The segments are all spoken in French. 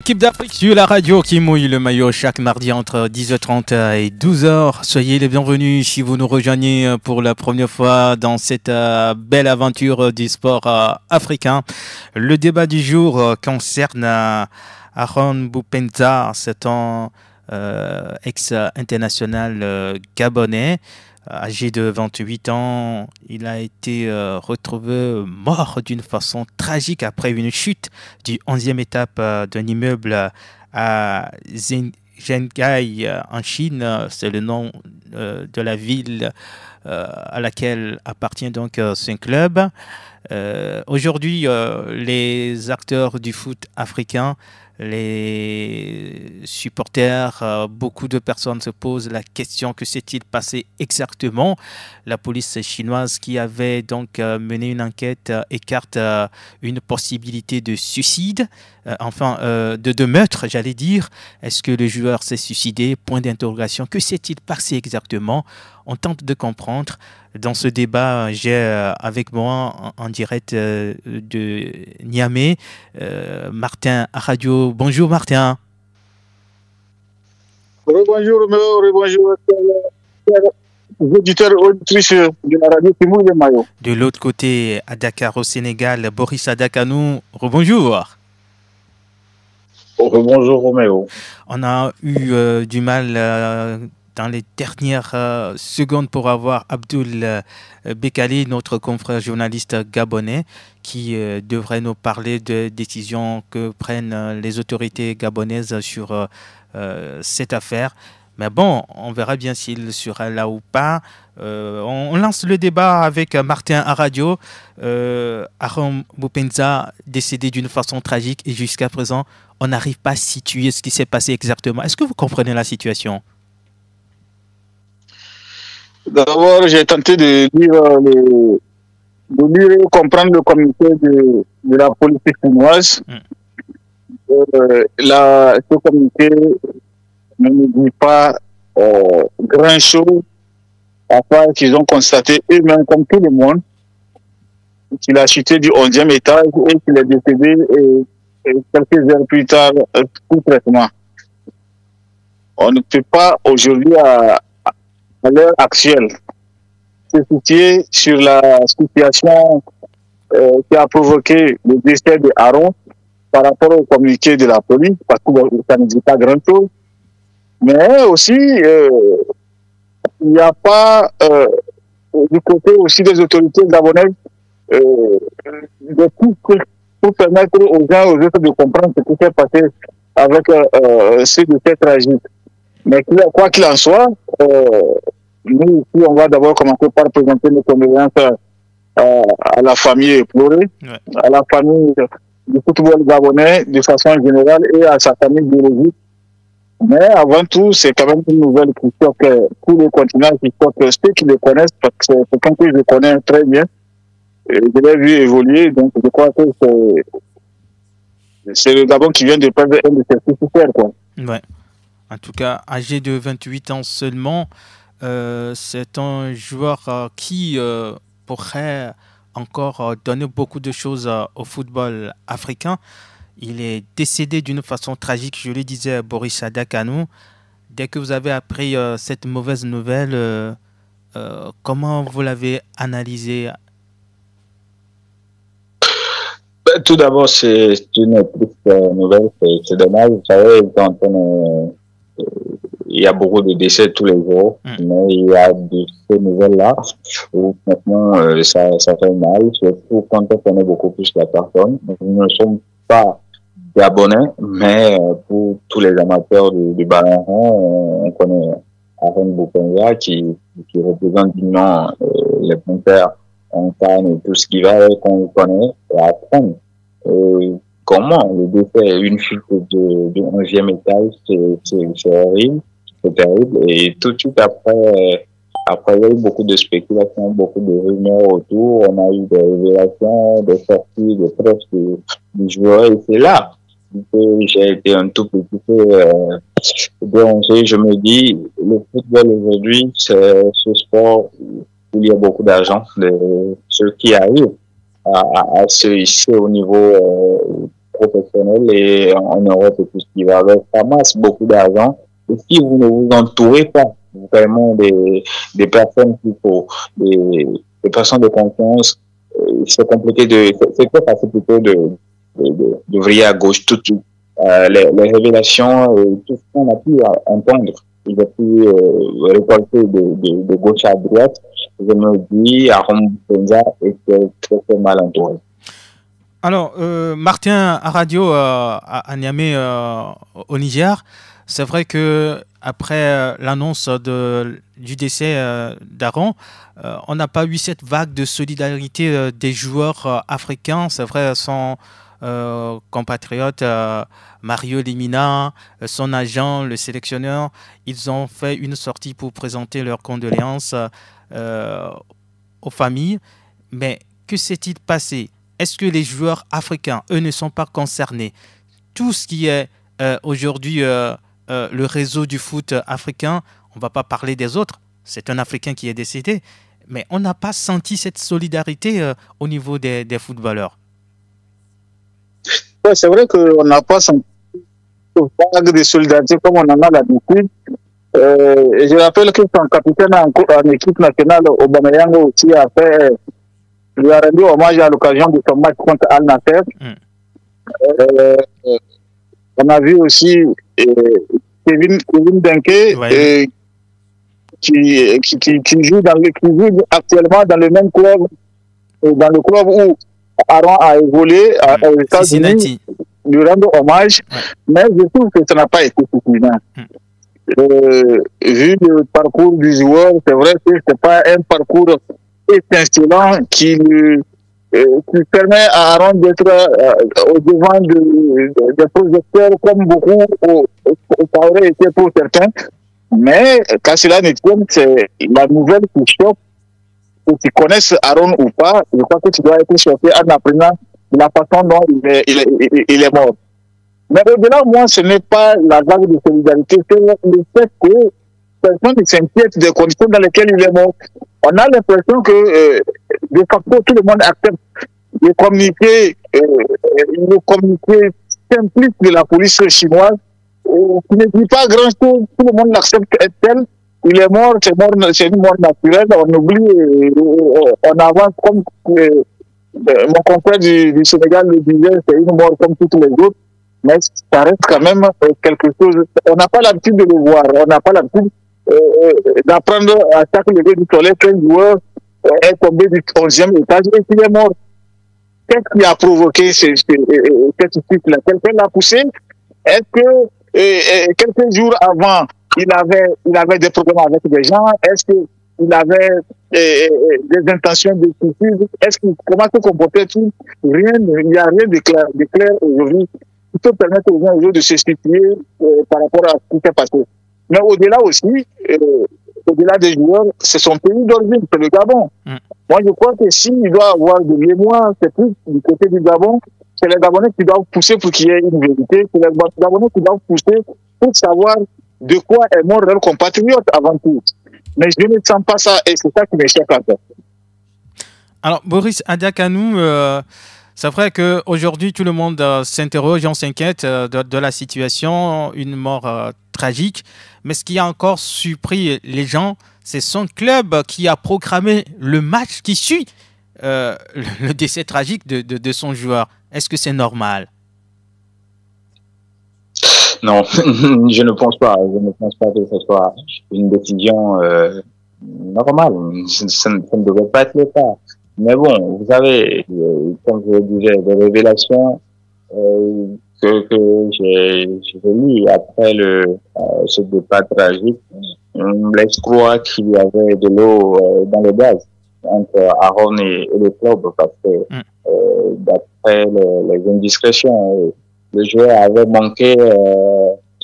Équipe d'Afrique sur la radio qui mouille le maillot chaque mardi entre 10h30 et 12h. Soyez les bienvenus si vous nous rejoignez pour la première fois dans cette belle aventure du sport africain. Le débat du jour concerne Aaron Boupentza, c'est un ex-international gabonais. Âgé de 28 ans, il a été retrouvé mort d'une façon tragique après une chute du 11e étage d'un immeuble à Zhenghai en Chine. C'est le nom de la ville à laquelle appartient donc ce club. Aujourd'hui, les acteurs du foot africain, les supporters, beaucoup de personnes se posent la question: que s'est-il passé exactement? La police chinoise qui avait donc mené une enquête écarte une possibilité de suicide, de meurtre, j'allais dire. Est-ce que le joueur s'est suicidé? Point d'interrogation. Que s'est-il passé exactement? On tente de comprendre. Dans ce débat, j'ai avec moi en direct de Niamey, Martin Radio. Bonjour Martin. Bonjour Roméo, bonjour auditeurs et auditrices de la radio qui mouille le maillot. De l'autre côté, à Dakar au Sénégal, Boris Adakanou. Rebonjour. Bonjour Roméo. On a eu du mal dans les dernières secondes pour avoir Abdoul Bekali, notre confrère journaliste gabonais, qui devrait nous parler de décisions que prennent les autorités gabonaises sur cette affaire. Mais bon, on verra bien s'il sera là ou pas. On lance le débat avec Martin à radio. Aaron Boupentza, décédé d'une façon tragique, et jusqu'à présent, on n'arrive pas à situer ce qui s'est passé exactement. Est-ce que vous comprenez la situation? D'abord, j'ai tenté de lire et comprendre le communiqué de la police chinoise. Ce communiqué ne nous dit pas grand-chose, à part qu'ils ont constaté eux-mêmes, comme tout le monde, qu'il a chuté du 11e étage et qu'il est décédé quelques heures plus tard sous traitement. On ne peut pas aujourd'hui, à l'heure actuelle, se soucier sur la situation qui a provoqué le décès de Aaron par rapport au communiqué de la police, parce que ça ne dit pas grand-chose. Mais aussi, il n'y a pas, du côté aussi des autorités gabonaises, de tout pour permettre aux gens, aux autres de comprendre ce qui s'est passé avec ce décès tragique. Mais quoi qu'il en soit, nous ici, on va d'abord commencer par présenter nos condoléances à la famille éplorée, à la famille du football gabonais de façon générale et à sa famille biologique. Mais avant tout, c'est quand même une nouvelle qui choque tout le continent, qui choque ceux qui le connaissent, parce que c'est quelqu'un que je connais très bien. Et je l'ai vu évoluer, donc je crois que c'est le Gabon qui vient de perdre un de ses supporters, quoi. Ouais. En tout cas, âgé de 28 ans seulement, c'est un joueur qui pourrait encore donner beaucoup de choses au football africain. Il est décédé d'une façon tragique, je le disais, Boris Adakanou. Dès que vous avez appris cette mauvaise nouvelle, comment vous l'avez analysé? Tout d'abord, c'est une triste nouvelle, c'est dommage. Vous savez, il y a beaucoup de décès tous les jours, mais il y a de ces nouvelles-là où maintenant ça fait mal, surtout quand on connaît beaucoup plus la personne. Nous ne sommes pas gabonais, mais pour tous les amateurs du ballon rond, on connaît Aaron Boupentza qui représente dignement les Panthères en Cannes et tout ce qui va, qu'on connaît, et apprendre comment le décès, une chute du 11e étage, c'est horrible, c'est terrible. Et tout de suite après, il y a eu beaucoup de spéculations, beaucoup de rumeurs autour. On a eu des révélations, des sorties de presse du joueur. Et c'est là que j'ai été un tout petit peu dérangé. Je me dis, le football aujourd'hui, c'est ce sport où il y a beaucoup d'argent. Ceux qui arrivent à se hisser au niveau professionnel et en Europe et tout ce qui va avec, ça masse beaucoup d'argent. Et si vous ne vous entourez pas vraiment des personnes qu'il faut, des personnes de confiance, c'est compliqué c'est très facile plutôt de vriller à gauche tout de suite. Les révélations, tout ce qu'on a pu entendre, j'ai pu récolter de gauche à droite, je me dis, Aaron Boukwenza était très, très mal entouré. Alors, Martin Aradio à Niamey, au Niger, c'est vrai que après l'annonce du décès d'Aaron, on n'a pas eu cette vague de solidarité des joueurs africains. C'est vrai, son compatriote Mario Lemina, son agent, le sélectionneur, ils ont fait une sortie pour présenter leurs condoléances aux familles. Mais que s'est-il passé? Est-ce que les joueurs africains, eux, ne sont pas concernés? Tout ce qui est aujourd'hui le réseau du foot africain, on ne va pas parler des autres, c'est un Africain qui est décédé, mais on n'a pas senti cette solidarité au niveau des footballeurs. Ouais, c'est vrai qu'on n'a pas senti une vague de solidarité comme on en a l'habitude. Je rappelle que son capitaine en équipe nationale, Aubameyang aussi lui a rendu hommage à l'occasion de son match contre Al Nassr. On a vu aussi Kevin Denke, ouais, qui joue actuellement dans le même club, dans le club où Aaron a évolué aux États-Unis, lui rendre hommage, ouais. Mais je trouve que ça n'a pas été suffisant. Vu le parcours du joueur, c'est vrai que ce n'est pas un parcours étincelant qui permet à Aaron d'être au devant des projecteurs comme beaucoup ça aurait été pour certains. Mais quand cela n'est pas, c'est la nouvelle qui choque. Que tu connaisses Aaron ou pas, je crois que tu dois être choqué en apprenant la façon dont il est mort. Mais au-delà, moi, ce n'est pas la vague de solidarité, c'est le fait que personne ne s'inquiète des conditions dans lesquelles il est mort. On a l'impression que, de facto, tout le monde accepte le communiqué simpliste de la police chinoise, qui ne dit pas grand-chose, tout le monde l'accepte tel. Il est mort, c'est une mort naturelle, on oublie, on avance comme mon confrère du Sénégal le disait, c'est une mort comme toutes les autres, mais ça reste quand même quelque chose. On n'a pas l'habitude de le voir, on n'a pas l'habitude d'apprendre à chaque lever du soleil qu'un joueur est tombé du 11e étage et qu'il est mort. Qu'est-ce qui a provoqué cette chute-là? Quelqu'un l'a poussé? Est-ce que quelques jours avant, il avait des problèmes avec des gens? Est-ce qu'il avait des intentions de suicide? Comment se comportait-il? Il n'y a rien de clair aujourd'hui qui peut permettre aux gens aujourd'hui de se situer par rapport à ce qui s'est passé. Mais au-delà aussi, au-delà des joueurs, c'est son pays d'origine, c'est le Gabon. Moi, je crois que s'il doit avoir de mémoire, c'est plus du côté du Gabon, c'est les Gabonais qui doivent pousser pour qu'il y ait une vérité, c'est les Gabonais qui doivent pousser pour savoir de quoi est mort leur compatriote avant tout. Mais je ne sens pas ça et c'est ça qui m'échappe à toi. Alors, Boris Adiakanou, c'est vrai qu'aujourd'hui, tout le monde s'interroge, on s'inquiète de la situation, une mort tragique. Mais ce qui a encore surpris les gens, c'est son club qui a programmé le match qui suit le décès tragique de son joueur. Est-ce que c'est normal? Non, je ne pense pas. Je ne pense pas que ce soit une décision normale. Ça ne devrait pas être le cas. Mais bon, vous savez, comme je le disais, des révélations que j'ai lues après ce départ tragique laisse croire qu'il y avait de l'eau dans le gaz entre Aaron et le club, parce que d'après les indiscrétions, le joueur avait manqué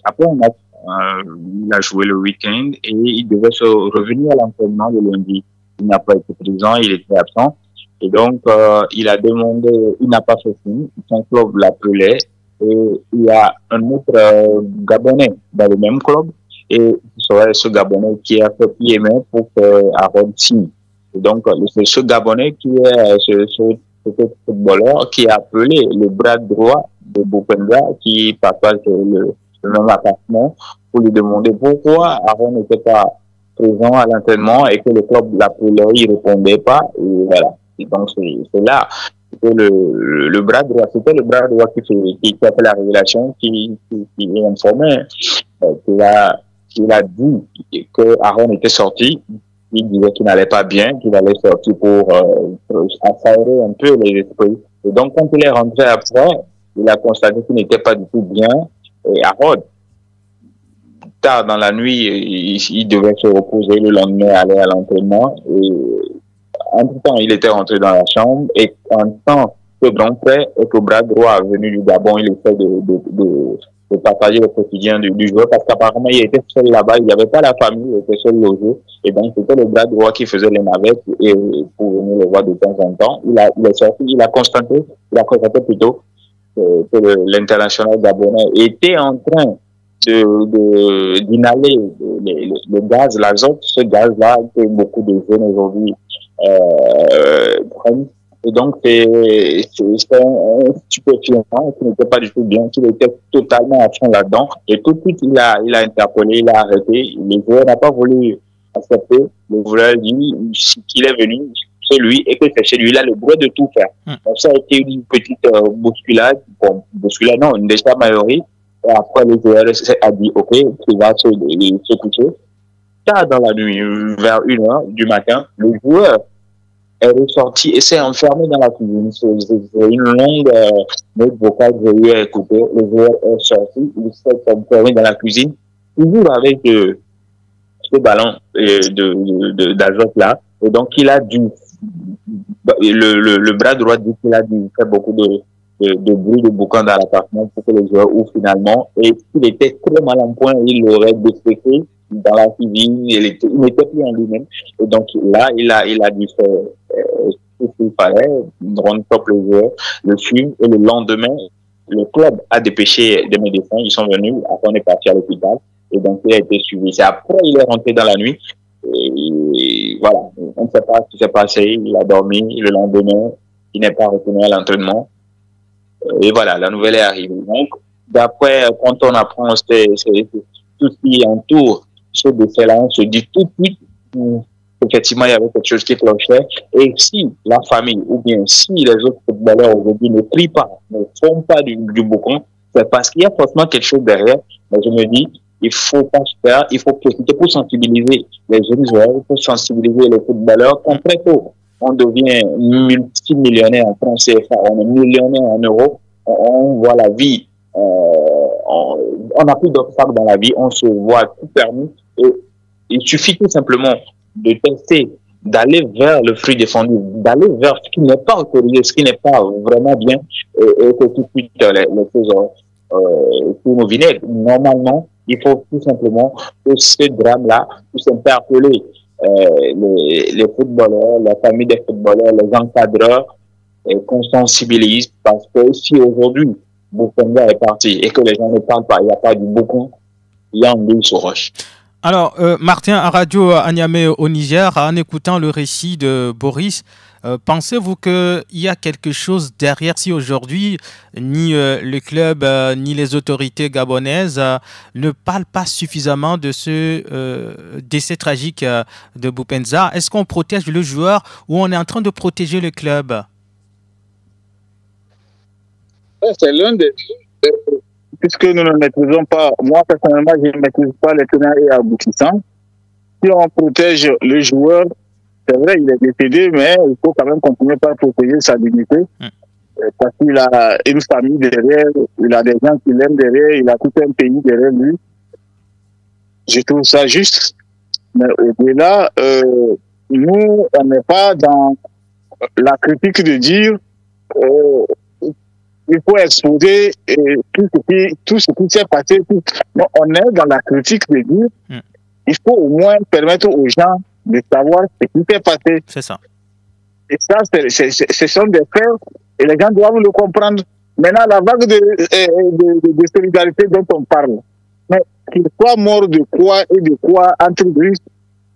après un match. Il a joué le week-end et il devait se revenir à l'entraînement le lundi. Il n'a pas été présent, il était absent. Et donc, il a demandé, il n'a pas fait signe, son club l'appelait, et il y a un autre Gabonais dans le même club, et ce Gabonais qui a fait pied et main pour que Aaron signe. Et donc, c'est ce Gabonais qui est ce footballeur qui a appelé le bras droit Boupenga qui partage le même appartement pour lui demander pourquoi Aaron n'était pas présent à l'entraînement et que le club l'appelait, il répondait pas. Et voilà. Et donc, c'est là que le bras droit, c'était le bras droit qui a fait la révélation, qui est informé, qu'il a dit que Aaron était sorti. Il disait qu'il n'allait pas bien, qu'il allait sortir pour s'aérer un peu les esprits. Et donc, quand il est rentré après, il a constaté qu'il n'était pas du tout bien. Et Aaron, tard dans la nuit, il devait se reposer, le lendemain aller à l'entraînement. Et entre-temps, il était rentré dans la chambre et en tant que grand frère et que bras droit venu du Gabon, il essaie de partager le quotidien du joueur parce qu'apparemment, il était seul là-bas, il n'y avait pas la famille, il était seul logé. Et donc, c'était le bras droit qui faisait les navettes et pour venir le voir de temps en temps. Il est sorti, il a constaté plutôt que l'international gabonais était en train d'inhaler le gaz, l'azote, ce gaz-là que beaucoup de jeunes aujourd'hui prennent. Et donc, c'est un stupéfiant qui n'était pas du tout bien, qui était totalement à fond là-dedans. Et tout de suite, il a interpellé, il a arrêté. Le joueur n'a pas voulu accepter. Le joueur dit qu'il est venu chez lui et que c'est chez lui, il a le droit de tout faire. Donc, ça a été une petite bousculade. Bon, bousculade, non, une déjà maillerie. Et après, le joueur a dit, OK, il va se coucher. Tard dans la nuit, vers 1h du matin, le joueur est ressorti et s'est enfermé dans la cuisine. C'est une longue note vocale que j'ai eu à écouter. Le joueur est sorti, il s'est enfermé dans la cuisine, toujours avec ce ballon d'azote là. Et donc, il a dû, le bras droit dit qu'il a dû faire beaucoup de bruit de boucan dans l'appartement pour que le joueur ouvre finalement. Et s'il était très mal en point, il l'aurait déféqué dans la cuisine, il n'était plus en lui-même. Et donc là, il a dû faire tout ce qu'il fallait, rendre propre le joueur, le fume, et le lendemain, le club a dépêché des médecins, ils sont venus, après on est parti à l'hôpital, et donc il a été suivi. C'est après il est rentré dans la nuit, et voilà, on ne sait pas ce qui s'est passé, il a dormi, le lendemain, il n'est pas retourné à l'entraînement, et voilà, la nouvelle est arrivée. Donc, d'après, quand on apprend tout ce qui entoure ce décès-là, on se dit tout de suite qu'effectivement, il y avait quelque chose qui clochait. Et si la famille, ou bien si les autres footballeurs aujourd'hui ne prient pas, ne font pas du boucan, c'est parce qu'il y a forcément quelque chose derrière. Mais je me dis, il faut pas se faire, il faut profiter pour sensibiliser les jeunes joueurs, pour sensibiliser les footballeurs. Quand très tôt, on devient multimillionnaire en francs CFA, on est millionnaire en euros, on voit la vie, on n'a plus d'obstacles dans la vie, on se voit tout permis. Et il suffit tout simplement de tester, d'aller vers le fruit défendu, d'aller vers ce qui n'est pas autorisé, ce qui n'est pas vraiment bien, et que tout de suite les choses pour nos vinaigres. Normalement, il faut tout simplement que ce drame-là puisse interpeller les footballeurs, la famille des footballeurs, les encadreurs, qu'on sensibilise, parce que si aujourd'hui Boupenga est parti et que les gens ne parlent pas, il n'y a pas du boucan, il y a un anguille sur roche. Alors, Martin, à Radio Niamey au Niger, en écoutant le récit de Boris, pensez-vous qu'il y a quelque chose derrière si aujourd'hui, ni le club, ni les autorités gabonaises ne parlent pas suffisamment de ce décès tragique de Boupenza? Est-ce qu'on protège le joueur ou on est en train de protéger le club? C'est l'un des deux. Puisque nous ne maîtrisons pas, moi personnellement, je ne maîtrise pas les tenants et aboutissants. Si on protège le joueur, c'est vrai, il est décédé, mais il faut quand même continuer par protéger sa dignité. Parce qu'il a une famille derrière, il a des gens qui l'aiment derrière, il a tout un pays derrière lui. Je trouve ça juste. Mais au-delà, nous, on n'est pas dans la critique de dire il faut exposer tout ce qui s'est passé. Non, on est dans la critique de dire il faut au moins permettre aux gens de savoir ce qui s'est passé. C'est ça. Et ça, ce sont des faits et les gens doivent le comprendre. Maintenant, la vague de solidarité dont on parle, mais qu'il soit mort de quoi et de quoi entre lui,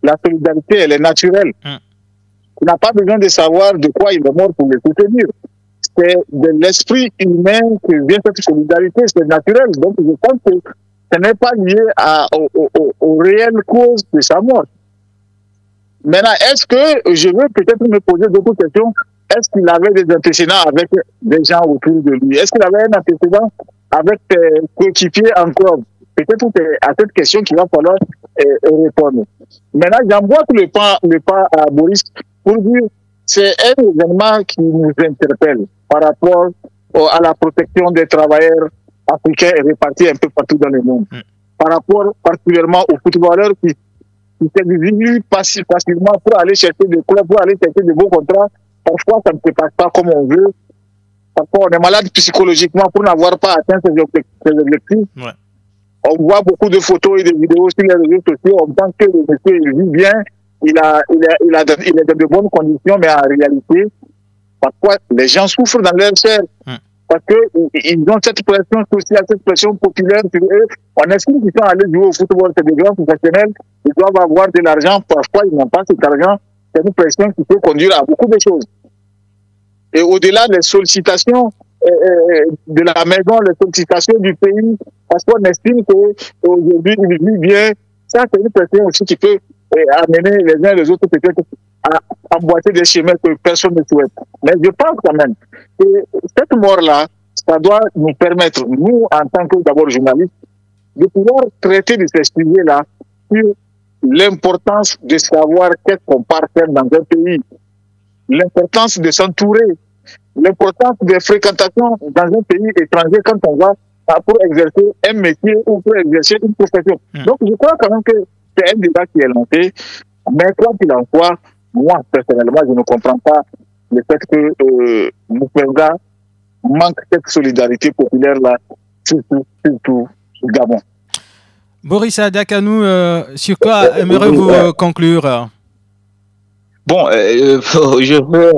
la solidarité, elle est naturelle. On n'a pas besoin de savoir de quoi il est mort pour le soutenir. c'est de l'esprit humain que vient cette solidarité, c'est naturel. Donc je pense que ce n'est pas lié aux réelles causes de sa mort. Maintenant, est-ce que, je veux peut-être me poser d'autres questions, est-ce qu'il avait des antécédents avec des gens autour de lui? Est-ce qu'il avait un antécédent avec ses coéquipiers encore? Peut-être que c'est à cette question qu'il va falloir répondre. Maintenant, j'emboîte le pas à Boris pour dire c'est un événement qui nous interpelle par rapport à la protection des travailleurs africains répartis un peu partout dans le monde. Par rapport particulièrement aux footballeurs qui s'exilient facilement pour aller chercher des clubs, pour aller chercher de beaux contrats. Parfois, ça ne se passe pas comme on veut. Parfois, on est malade psychologiquement pour n'avoir pas atteint ses objectifs. Ouais. On voit beaucoup de photos et de vidéos sur les réseaux sociaux. On pense que le monsieur il vit bien, il est dans de bonnes conditions, mais en réalité, parfois, les gens souffrent dans leur chair. Parce qu'ils ont cette pression sociale, cette pression populaire sur eux. On estime qu'ils sont allés jouer au football, c'est des grands professionnels, ils doivent avoir de l'argent, parfois ils n'ont pas cet argent. C'est une pression qui peut conduire à beaucoup de choses. Et au-delà des sollicitations de la maison, les sollicitations du pays, parce qu'on estime qu'aujourd'hui il vit bien, ça c'est une pression aussi qui peut amener les uns et les autres peut-être à emboîter des chemins que personne ne souhaite. Mais je pense quand même que cette mort-là, ça doit nous permettre, nous, en tant que d'abord journalistes, de pouvoir traiter de ces sujets-là sur l'importance de savoir qu'est-ce qu'on part faire dans un pays, l'importance de s'entourer, l'importance des fréquentations dans un pays étranger quand on va pour exercer un métier ou pour exercer une profession. Donc je crois quand même que c'est un débat qui est lancé, mais quoi qu'il en soit, moi personnellement je ne comprends pas le fait que Moupenga manque cette solidarité populaire-là, surtout au Gabon. Boris Adakanou, sur quoi aimeriez-vous conclure? Bon, je veux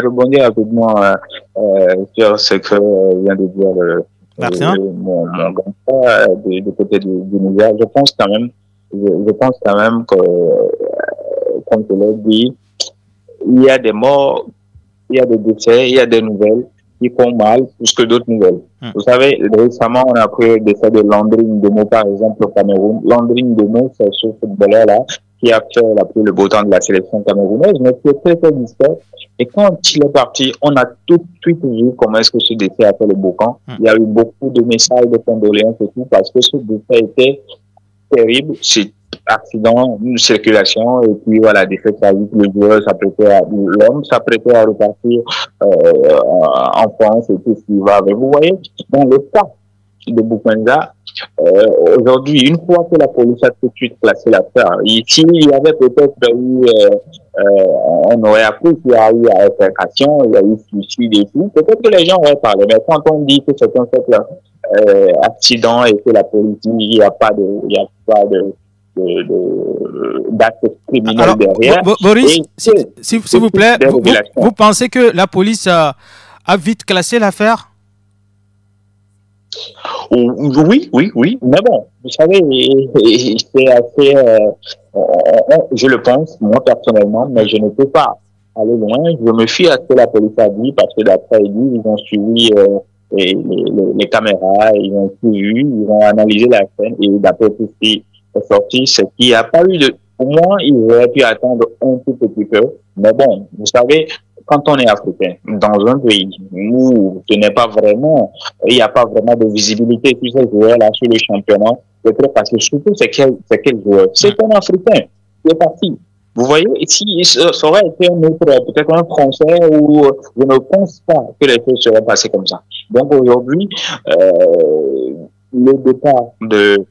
rebondir rapidement sur ce que vient de dire mon grand frère du côté du Niger. Je pense quand même que, comme je l'ai dit, il y a des morts, il y a des décès, il y a des nouvelles qui font mal plus que d'autres nouvelles. Vous savez, récemment, on a pris le décès de Landry Ngoma, par exemple, au Cameroun. Landry Ngoma, c'est ce footballeur-là qui a fait la pluie le beau temps de la sélection camerounaise, mais qui est très, très discret. Et quand il est parti, on a tout de suite vu comment est-ce que ce décès a fait le beau camp. Il y a eu beaucoup de messages de condoléances et tout, parce que ce décès était terrible. C'est accident, une circulation, et puis voilà, des faits tragiques, le joueur s'apprêtait l'homme s'apprêtait à repartir en France et tout ce qui va avec. Vous voyez, dans le cas de Boupenza, aujourd'hui, une fois que la police a tout de suite classé l'affaire, ici, il y avait peut-être eu, on aurait appris qu'il y a eu altercation, il y a eu suicide et tout, peut-être que les gens auraient parlé, mais quand on dit que c'est un fait accident et que la police dit il n'y a pas d'actes criminels derrière. Boris, s'il vous plaît, vous pensez que la police a vite classé l'affaire? Oui, mais bon, vous savez, c'est assez, je le pense, moi personnellement, mais je ne peux pas aller loin. Je me fie à ce que la police a dit, parce que d'après ils ont suivi les caméras, ils ont tout vu, ils ont analysé la scène, et d'après tout ce qui est sorti, c'est qu'il n'y a pas eu de... Au moins, ils auraient pu attendre un tout petit peu, mais bon, vous savez, quand on est africain, dans un pays où il n'y a pas vraiment de visibilité sur ces joueurs-là, sur les championnats, c'est très facile. Surtout, c'est quel joueur? C'est un Africain qui est parti. Vous voyez, si ça aurait été un autre, peut-être un Français, ou je ne pense pas que les choses seraient passées comme ça. Donc aujourd'hui, le départ de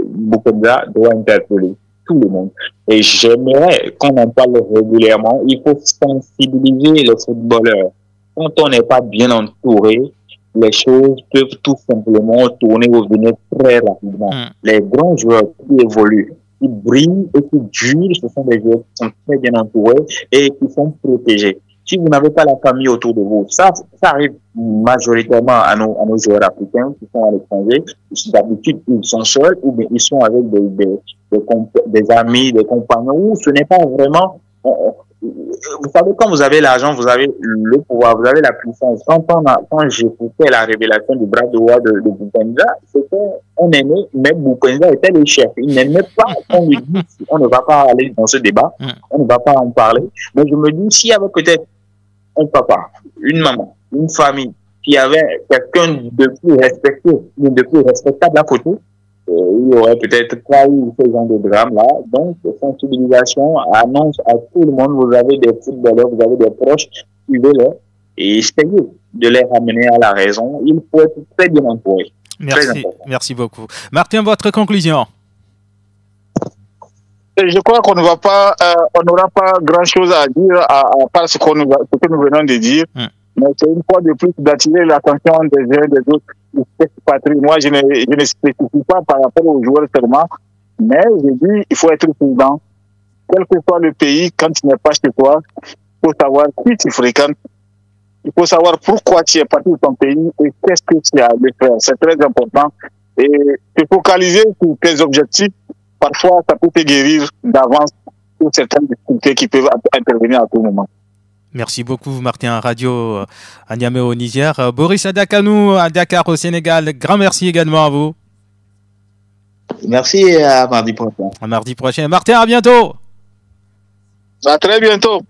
Boupenza doit interpeller tout le monde. Et j'aimerais qu'on en parle régulièrement. Il faut sensibiliser les footballeurs. Quand on n'est pas bien entouré, les choses peuvent tout simplement tourner au vinaigre très rapidement. Les grands joueurs qui évoluent, qui brillent et qui durent, ce sont des joueurs qui sont très bien entourés et qui sont protégés. Si vous n'avez pas la famille autour de vous, ça arrive majoritairement à nos joueurs africains qui sont à l'étranger. D'habitude, ils sont seuls ou bien ils sont avec des amis, des compagnons, où ce n'est pas vraiment vous savez, quand vous avez l'argent, vous avez le pouvoir, vous avez la puissance. Quand j'écoutais la révélation du bras de roi de Boupenza, c'était, on aimait, même Boupenza était le chef. Il n'aimait pas qu'on lui dise, on ne va pas aller dans ce débat, on ne va pas en parler. Mais je me dis, s'il y avait peut-être un papa, une maman, une famille, qui avait quelqu'un de plus respecté, de plus respectable à côté, il y aurait peut-être pas eu ce genre de drame-là. Donc, sensibilisation annonce à tout le monde, vous avez des footballeurs, vous avez des proches, suivez-les et essayez de les ramener à la raison. Il faut être très bien entouré. Merci beaucoup. Martin, votre conclusion? Je crois qu'on ne va pas, on n'aura pas grand-chose à dire à part ce que nous venons de dire. Mais c'est une fois de plus d'attirer l'attention des uns des autres. Moi, je ne spécifie pas par rapport aux joueurs seulement, mais je dis il faut être prudent. Quel que soit le pays, quand tu n'es pas chez toi, il faut savoir qui tu fréquentes. Il faut savoir pourquoi tu es parti de ton pays et qu'est-ce que tu as à faire. C'est très important. Et te focaliser sur tes objectifs, parfois, ça peut te guérir d'avance sur certaines difficultés qui peuvent intervenir à tout moment. Merci beaucoup, Martin Radio à Niamey au Niger. Boris Adakanou à Dakar au Sénégal. Grand merci également à vous. Merci, à mardi prochain. À mardi prochain. Martin, à bientôt. À très bientôt.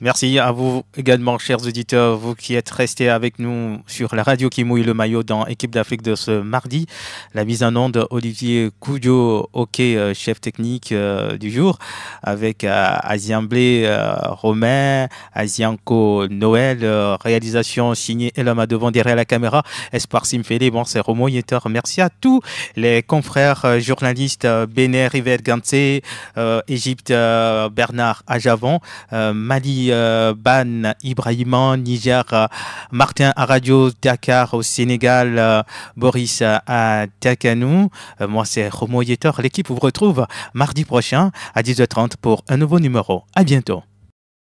Merci à vous également, chers auditeurs, vous qui êtes restés avec nous sur la radio qui mouille le maillot dans Équipe d'Afrique de ce mardi. La mise en onde, Olivier Koudio, chef technique du jour, avec Aziamblé Romain, Azianko Noël, réalisation signée Elama devant derrière la caméra, Espoir Simfele, bon c'est Romo Yeter. Merci à tous les confrères journalistes, Béné Rivet Gansé, Égypte Bernard Ajavon, Mali Ban Ibrahima, Niger Martin à Radio Dakar au Sénégal, Boris à Takanou. Moi c'est Romo Yeter. L'équipe vous retrouve mardi prochain à 10h30 pour un nouveau numéro. À bientôt.